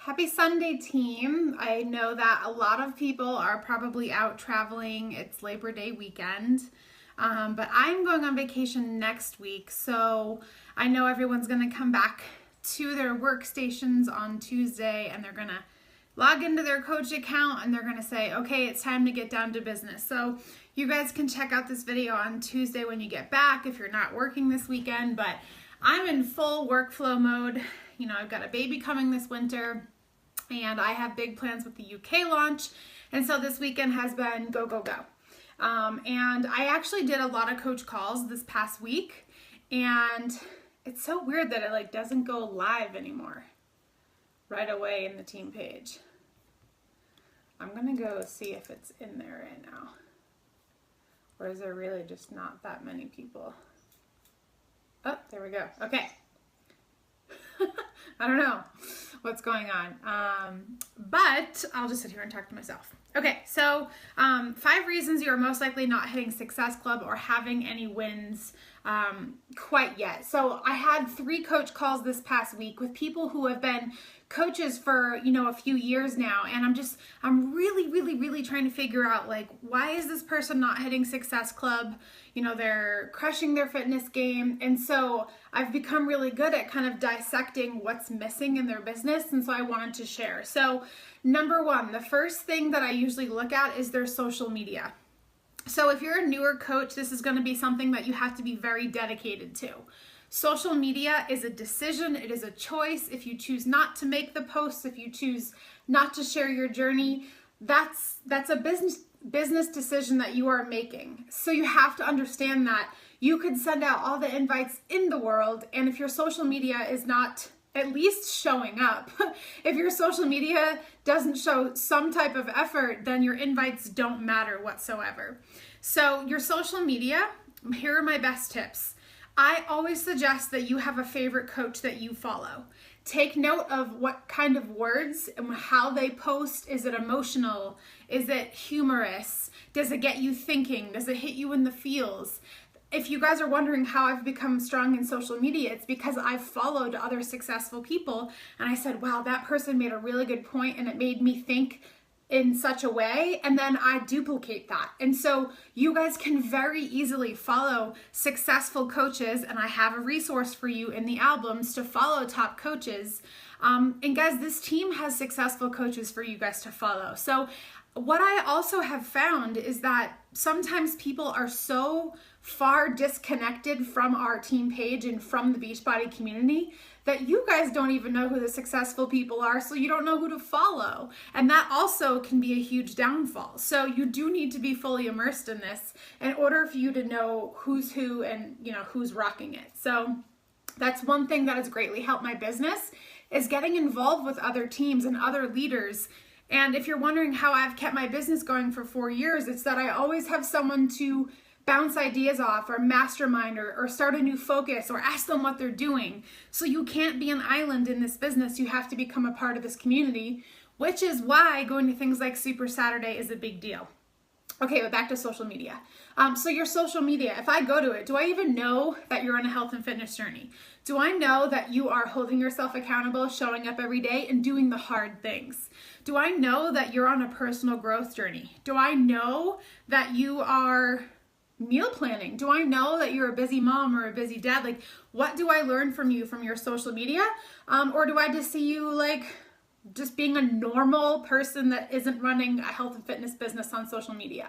Happy Sunday, team. I know that a lot of people are probably out traveling. It's Labor Day weekend, but I'm going on vacation next week, so I know everyone's going to come back to their workstations on Tuesday, and they're going to log into their coach account, and they're going to say, okay, it's time to get down to business. So you guys can check out this video on Tuesday when you get back if you're not working this weekend, but I'm in full workflow mode. You know, I've got a baby coming this winter, and I have big plans with the UK launch, and so this weekend has been go, go, go. And I actually did a lot of coach calls this past week, and it's so weird that it doesn't go live anymore right away in the team page. I'm gonna go see if it's in there right now, or is there really just not that many people? Oh, there we go. Okay. I don't know what's going on, but I'll just sit here and talk to myself. Okay, so 5 reasons you are most likely not hitting Success Club or having any wins quite yet. So I had 3 coach calls this past week with people who have been coaches for, a few years now, and I'm really trying to figure out, why is this person not hitting Success Club? They're crushing their fitness game, and so I've become really good at kind of dissecting what's missing in their business, and so I wanted to share. So number 1, the first thing that I usually look at is their social media. So if you're a newer coach, this is going to be something that you have to be very dedicated to. Social media is a decision, it is a choice. If you choose not to make the posts, if you choose not to share your journey, that's a business decision that you are making. So you have to understand that you could send out all the invites in the world, and if your social media is not at least showing up, if your social media doesn't show some type of effort, then your invites don't matter whatsoever. So your social media, here are my best tips. I always suggest that you have a favorite coach that you follow. Take note of what kind of words and how they post. Is it emotional? Is it humorous? Does it get you thinking? Does it hit you in the feels? If you guys are wondering how I've become strong in social media, it's because I've followed other successful people, and I said, wow, that person made a really good point, and it made me think in such a way, and then I duplicate that. And so you guys can very easily follow successful coaches, and I have a resource for you in the albums to follow top coaches. And guys, this team has successful coaches for you guys to follow. So what I also have found is that sometimes people are so far disconnected from our team page and from the Beachbody community that you guys don't even know who the successful people are, so you don't know who to follow. And that also can be a huge downfall. So you do need to be fully immersed in this in order for you to know who's who and who's rocking it. So that's one thing that has greatly helped my business, is getting involved with other teams and other leaders. And if you're wondering how I've kept my business going for 4 years, it's that I always have someone to bounce ideas off, or mastermind, or start a new focus, or ask them what they're doing. So you can't be an island in this business. You have to become a part of this community, which is why going to things like Super Saturday is a big deal. Okay, but back to social media. So your social media, if I go to it, do I even know that you're on a health and fitness journey? Do I know that you are holding yourself accountable, showing up every day, and doing the hard things? Do I know that you're on a personal growth journey? Do I know that you are meal planning? Do I know that you're a busy mom or a busy dad? What do I learn from you from your social media? Or do I just see you just being a normal person that isn't running a health and fitness business on social media?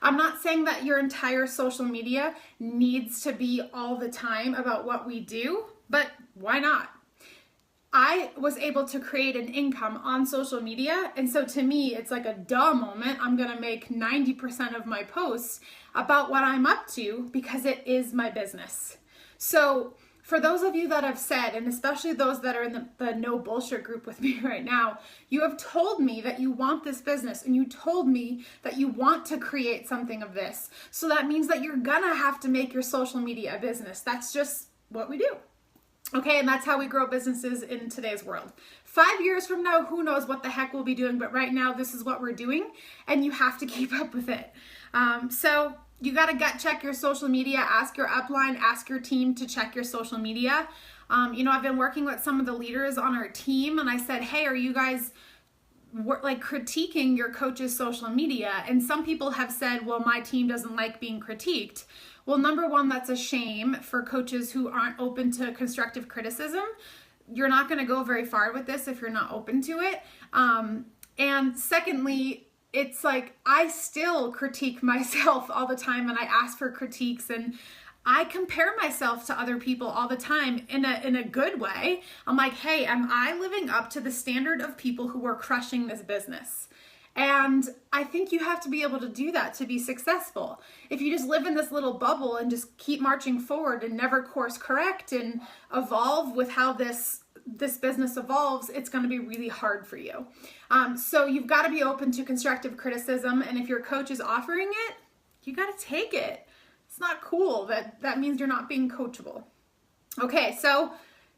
I'm not saying that your entire social media needs to be all the time about what we do, but why not? I was able to create an income on social media, and so to me, it's like a duh moment. I'm gonna make 90% of my posts about what I'm up to because it is my business. So for those of you that have said, and especially those that are in the no bullshit group with me right now, you have told me that you want this business, and you told me that you want to create something of this. So that means that you're gonna have to make your social media a business. That's just what we do. Okay, and that's how we grow businesses in today's world. 5 years from now, who knows what the heck we'll be doing, but right now this is what we're doing, and you have to keep up with it. So you got to gut check your social media, ask your upline, ask your team to check your social media. I've been working with some of the leaders on our team, and I said, hey, are you guys like critiquing your coach's social media? And some people have said, well, my team doesn't like being critiqued. Well, number one, that's a shame for coaches who aren't open to constructive criticism. You're not going to go very far with this if you're not open to it. And secondly, it's like I still critique myself all the time, and I ask for critiques, and I compare myself to other people all the time in a good way. I'm like, hey, am I living up to the standard of people who are crushing this business? And I think you have to be able to do that to be successful. If you just live in this little bubble and just keep marching forward and never course correct and evolve with how this business evolves, it's going to be really hard for you. So you've got to be open to constructive criticism. And if your coach is offering it, you got to take it. It's not cool. That means you're not being coachable. Okay, so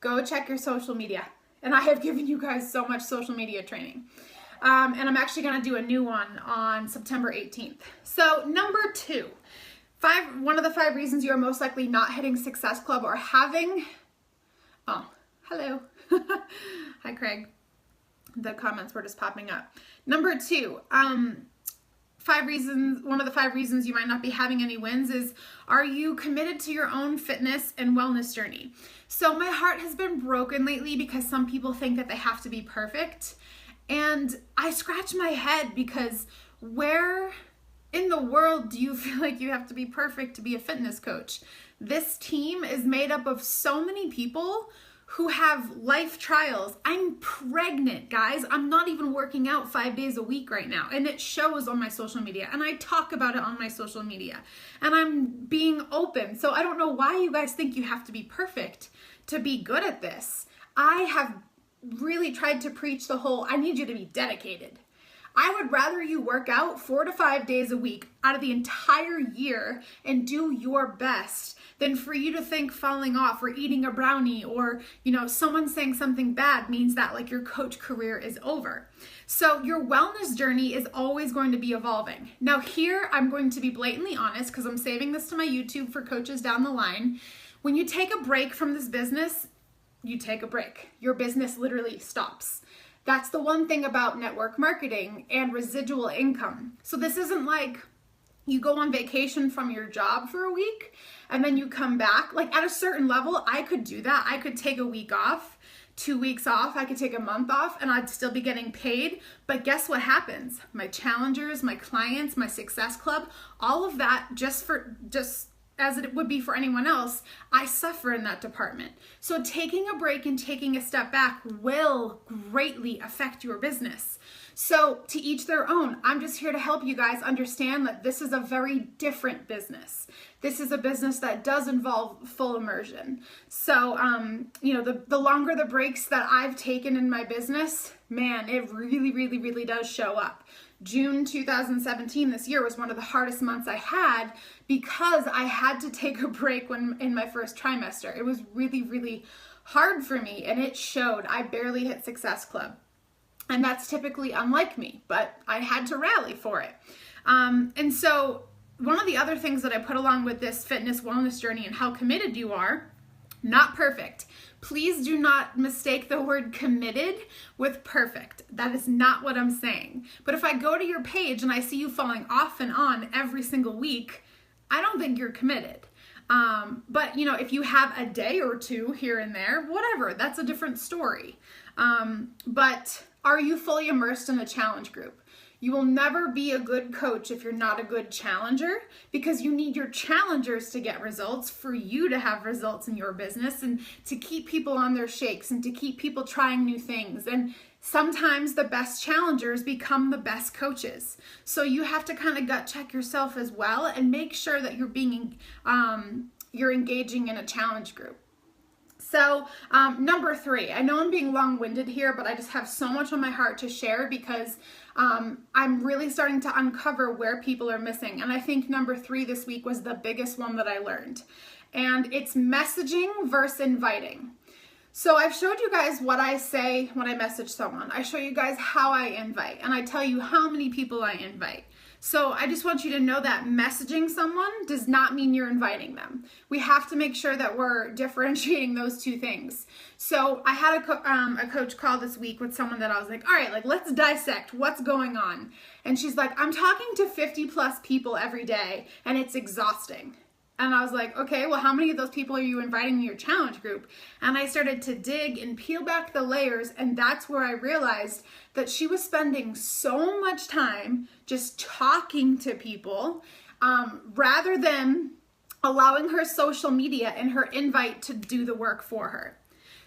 go check your social media. And I have given you guys so much social media training. And I'm actually going to do a new one on September 18th. So number 2, one of the 5 reasons you are most likely not hitting Success Club or having, oh, hello. Hi, Craig. The comments were just popping up. Number 2, 5 reasons, one of the 5 reasons you might not be having any wins is, are you committed to your own fitness and wellness journey? So my heart has been broken lately because some people think that they have to be perfect. And I scratch my head because where in the world do you feel like you have to be perfect to be a fitness coach? This team is made up of so many people who have life trials. I'm pregnant, guys. I'm not even working out 5 days a week right now. And it shows on my social media. And I talk about it on my social media. And I'm being open. So I don't know why you guys think you have to be perfect to be good at this. I have really tried to preach the whole, I need you to be dedicated. I would rather you work out 4 to 5 days a week out of the entire year and do your best than for you to think falling off or eating a brownie or, someone saying something bad means that like your coach career is over. So your wellness journey is always going to be evolving. Now here, I'm going to be blatantly honest because I'm saving this to my YouTube for coaches down the line. When you take a break from this business, you take a break. Your business literally stops. That's the one thing about network marketing and residual income. So this isn't like you go on vacation from your job for a week and then you come back. Like at a certain level, I could do that. I could take a week off, 2 weeks off. I could take a month off and I'd still be getting paid. But guess what happens? My challengers, my clients, my Success Club, all of that just as it would be for anyone else, I suffer in that department. So taking a break and taking a step back will greatly affect your business. So to each their own. I'm just here to help you guys understand that this is a very different business. This is a business that does involve full immersion. So, the longer the breaks that I've taken in my business, man, it really, really, really does show up. June 2017, this year, was one of the hardest months I had because I had to take a break in my first trimester. It was really, really hard for me and it showed. I barely hit Success Club. And that's typically unlike me, but I had to rally for it. And so one of the other things that I put along with this fitness wellness journey and how committed you are, not perfect. Please do not mistake the word committed with perfect. That is not what I'm saying. But if I go to your page and I see you falling off and on every single week, I don't think you're committed. But if you have a day or two here and there, whatever, that's a different story. But are you fully immersed in a challenge group? You will never be a good coach if you're not a good challenger, because you need your challengers to get results for you to have results in your business and to keep people on their shakes and to keep people trying new things. And sometimes the best challengers become the best coaches. So you have to kind of gut check yourself as well and make sure that you're engaging in a challenge group. So number 3, I know I'm being long-winded here, but I just have so much on my heart to share because I'm really starting to uncover where people are missing. And I think number 3 this week was the biggest one that I learned. And it's messaging versus inviting. So I've showed you guys what I say when I message someone. I show you guys how I invite, and I tell you how many people I invite. So I just want you to know that messaging someone does not mean you're inviting them. We have to make sure that we're differentiating those two things. So I had a coach call this week with someone that I was like, all right, like let's dissect what's going on. And she's like, I'm talking to 50 plus people every day and it's exhausting. And I was like, okay, well, how many of those people are you inviting to your challenge group? And I started to dig and peel back the layers. And that's where I realized that she was spending so much time just talking to people rather than allowing her social media and her invite to do the work for her.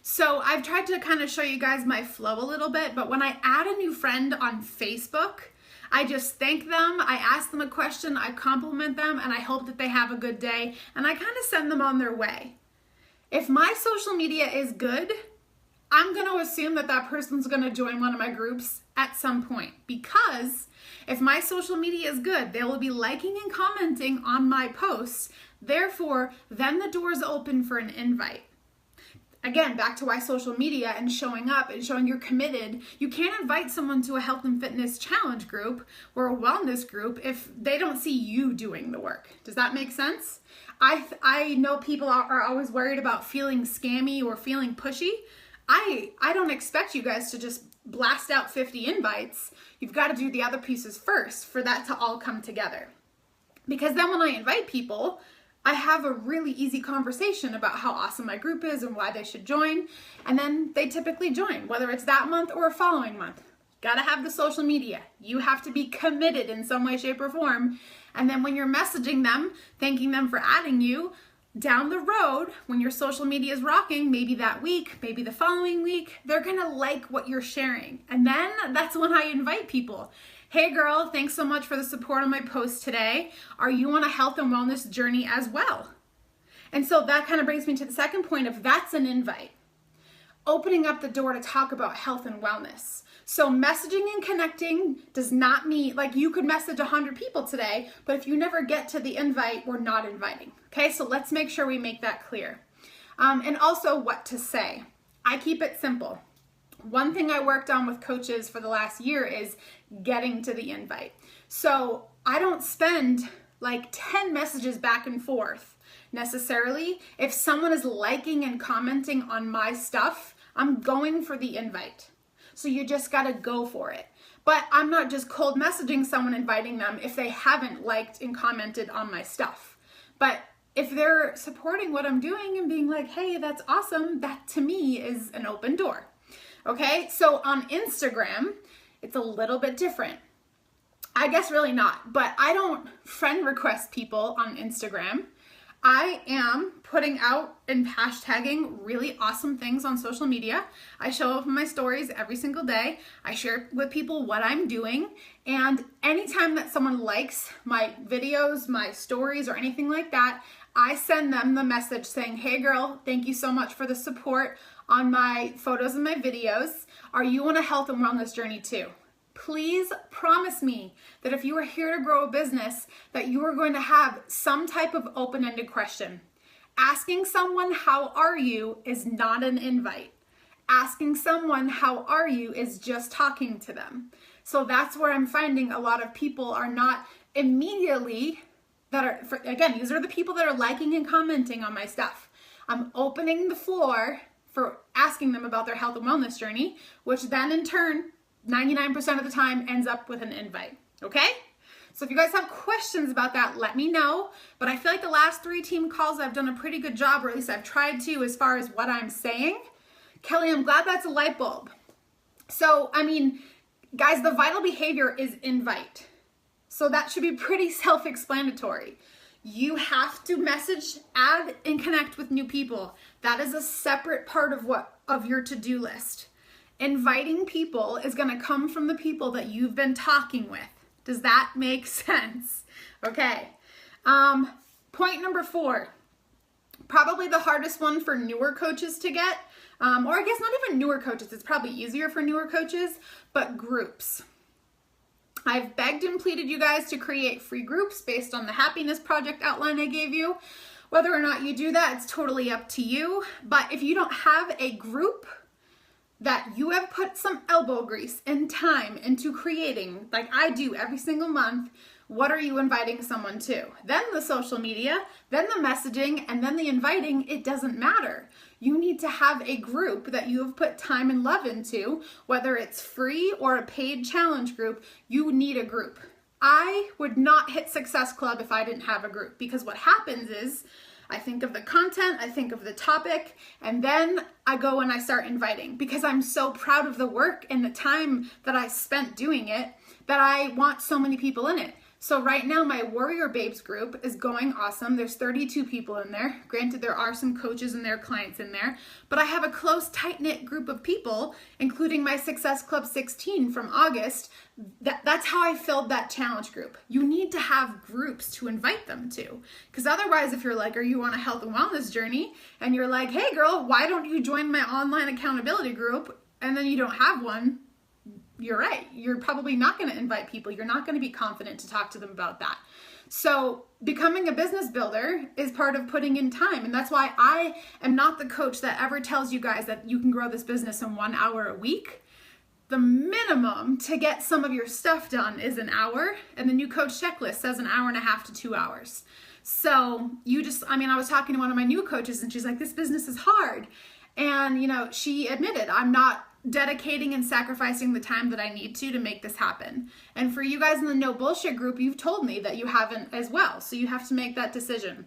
So I've tried to kind of show you guys my flow a little bit, but when I add a new friend on Facebook, I just thank them, I ask them a question, I compliment them, and I hope that they have a good day, and I kind of send them on their way. If my social media is good, I'm going to assume that that person's going to join one of my groups at some point, because if my social media is good, they will be liking and commenting on my posts. Therefore, then the door is open for an invite. Again, back to why social media and showing up and showing you're committed. You can't invite someone to a health and fitness challenge group or a wellness group if they don't see you doing the work. Does that make sense? I know people are always worried about feeling scammy or feeling pushy. I don't expect you guys to just blast out 50 invites. You've got to do the other pieces first for that to all come together. Because then when I invite people, I have a really easy conversation about how awesome my group is and why they should join. And then they typically join, whether it's that month or a following month. Gotta have the social media. You have to be committed in some way, shape, or form. And then when you're messaging them, thanking them for adding you, down the road, when your social media is rocking, maybe that week, maybe the following week, they're gonna like what you're sharing. And then that's when I invite people. Hey girl, thanks so much for the support on my post today. Are you on a health and wellness journey as well? And so that kind of brings me to the second point of that's an invite. Opening up the door to talk about health and wellness. So messaging and connecting does not mean, like you could message 100 people today, but if you never get to the invite, we're not inviting. Okay, so let's make sure we make that clear. And also what to say. I keep it simple. One thing I worked on with coaches for the last year is getting to the invite. So I don't spend like 10 messages back and forth necessarily. If someone is liking and commenting on my stuff, I'm going for the invite. So you just got to go for it. But I'm not just cold messaging someone inviting them if they haven't liked and commented on my stuff. But if they're supporting what I'm doing and being like, hey, that's awesome, that to me is an open door. Okay, so on Instagram, it's a little bit different. I guess really not, but I don't friend request people on Instagram. I am putting out and hashtagging really awesome things on social media. I show up in my stories every single day. I share with people what I'm doing. And anytime that someone likes my videos, my stories, or anything like that, I send them the message saying, hey girl, thank you so much for the support on my photos and my videos. Are you on a health and wellness journey too? Please promise me that if you are here to grow a business, that you are going to have some type of open-ended question. Asking someone, how are you, is not an invite. Asking someone, how are you, is just talking to them. So that's where I'm finding a lot of people are not immediately, again, these are the people that are liking and commenting on my stuff. I'm opening the floor for asking them about their health and wellness journey, which then in turn, 99% of the time ends up with an invite, okay? So if you guys have questions about that, let me know. But I feel like the last 3 team calls, I've done a pretty good job, or at least I've tried to, as far as what I'm saying. Kelly, I'm glad that's a light bulb. So, I mean, guys, the vital behavior is invite. So that should be pretty self-explanatory. You have to message, add, and connect with new people. That is a separate part of your to-do list. Inviting people is going to come from the people that you've been talking with. Does that make sense? Okay. Point number 4, probably the hardest one for newer coaches to get, or I guess not even newer coaches, it's probably easier for newer coaches, but groups. I've begged and pleaded you guys to create free groups based on the happiness project outline I gave you. Whether or not you do that, it's totally up to you. But if you don't have a group that you have put some elbow grease and time into creating, like I do every single month, What are you inviting someone to? Then the social media, then the messaging, and then the inviting. It doesn't matter. You need to have a group that you have put time and love into, whether it's free or a paid challenge group. You need a group. I would not hit Success Club if I didn't have a group, because what happens is I think of the content, I think of the topic, and then I go and I start inviting, because I'm so proud of the work and the time that I spent doing it that I want so many people in it. So right now my Warrior Babes group is going awesome. There's 32 people in there. Granted, there are some coaches and their clients in there, but I have a close, tight-knit group of people, including my Success Club 16 from August. That's how I filled that challenge group. You need to have groups to invite them to, because otherwise, if you're like, are you on a health and wellness journey, and you're like, hey girl, why don't you join my online accountability group, and then you don't have one, you're right. You're probably not going to invite people. You're not going to be confident to talk to them about that. So becoming a business builder is part of putting in time. And that's why I am not the coach that ever tells you guys that you can grow this business in 1 hour a week. The minimum to get some of your stuff done is an hour. And the new coach checklist says an hour and a half to 2 hours. So I was talking to one of my new coaches and she's like, this business is hard. And, she admitted, I'm not dedicating and sacrificing the time that I need to make this happen. And for you guys in the No Bullshit group, you've told me that you haven't as well. So you have to make that decision.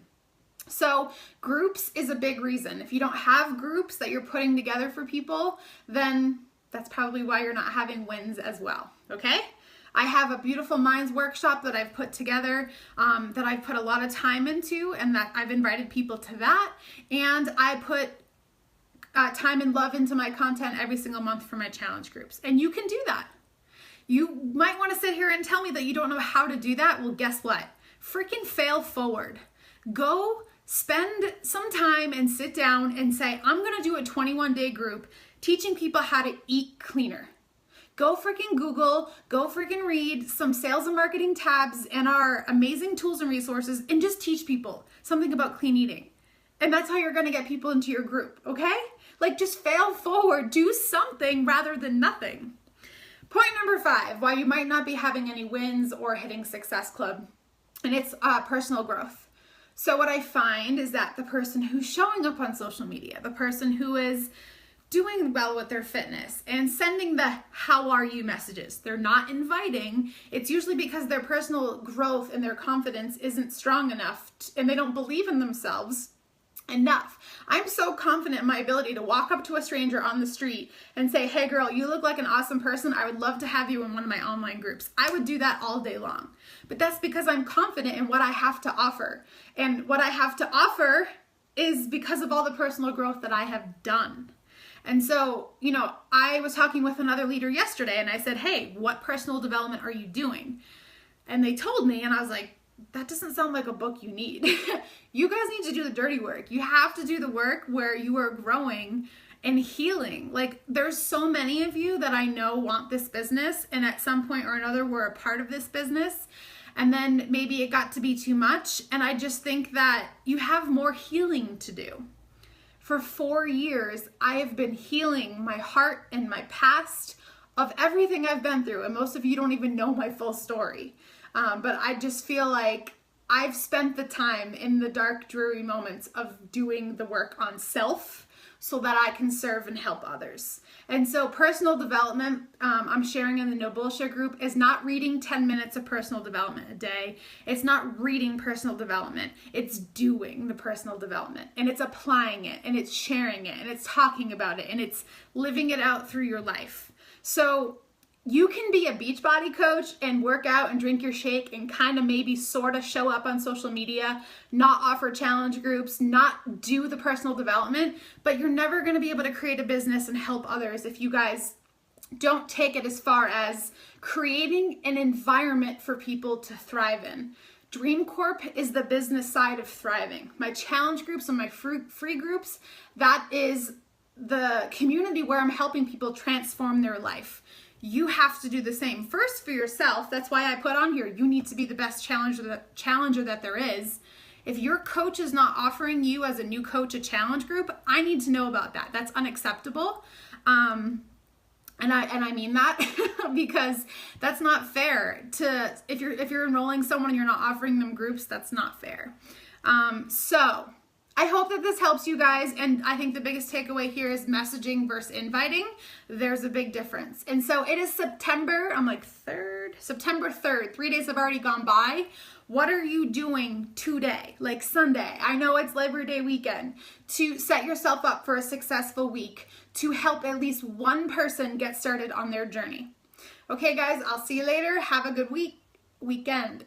So groups is a big reason. If you don't have groups that you're putting together for people, then that's probably why you're not having wins as well. Okay? I have a Beautiful Minds workshop that I've put together, that I've put a lot of time into, and that I've invited people to that. And I put time and love into my content every single month for my challenge groups. And you can do that. You might want to sit here and tell me that you don't know how to do that. Well, guess what? Freaking fail forward. Go spend some time and sit down and say, I'm going to do a 21-day group teaching people how to eat cleaner. Go freaking Google, go freaking read some sales and marketing tabs and our amazing tools and resources, and just teach people something about clean eating. And that's how you're going to get people into your group, okay? Just fail forward, do something rather than nothing. Point number 5, why you might not be having any wins or hitting Success Club, and it's personal growth. So what I find is that the person who's showing up on social media, the person who is doing well with their fitness and sending the how are you messages, they're not inviting, it's usually because their personal growth and their confidence isn't strong enough and they don't believe in themselves enough. I'm so confident in my ability to walk up to a stranger on the street and say, hey girl, you look like an awesome person. I would love to have you in one of my online groups. I would do that all day long. But that's because I'm confident in what I have to offer. And what I have to offer is because of all the personal growth that I have done. And so, I was talking with another leader yesterday and I said, hey, what personal development are you doing? And they told me, and I was like, that doesn't sound like a book you need. You guys need to do the dirty work. You have to do the work where you are growing and healing. There's so many of you that I know want this business, and at some point or another were a part of this business, and then maybe it got to be too much, and I just think that you have more healing to do. For 4 years, I have been healing my heart and my past of everything I've been through, and most of you don't even know my full story. But I just feel like I've spent the time in the dark, dreary moments of doing the work on self so that I can serve and help others. And so personal development, I'm sharing in the No Bullshit group, is not reading 10 minutes of personal development a day. It's not reading personal development. It's doing the personal development, and it's applying it, and it's sharing it, and it's talking about it, and it's living it out through your life. So you can be a Beachbody coach and work out and drink your shake and kind of maybe sort of show up on social media, not offer challenge groups, not do the personal development, but you're never going to be able to create a business and help others if you guys don't take it as far as creating an environment for people to thrive in. Dream Corp is the business side of thriving. My challenge groups and my free groups, that is the community where I'm helping people transform their life. You have to do the same first for yourself. That's why I put on here, you need to be the best challenger that there is. If your coach is not offering you as a new coach a challenge group, I need to know about that. That's unacceptable. And I mean that because that's not fair to, if you're enrolling someone and you're not offering them groups, that's not fair. So I hope that this helps you guys. And I think the biggest takeaway here is messaging versus inviting. There's a big difference. And so it is September 3rd. 3 days have already gone by. What are you doing today, like Sunday? I know it's Labor Day weekend, to set yourself up for a successful week, to help at least one person get started on their journey. Okay, guys, I'll see you later. Have a good weekend.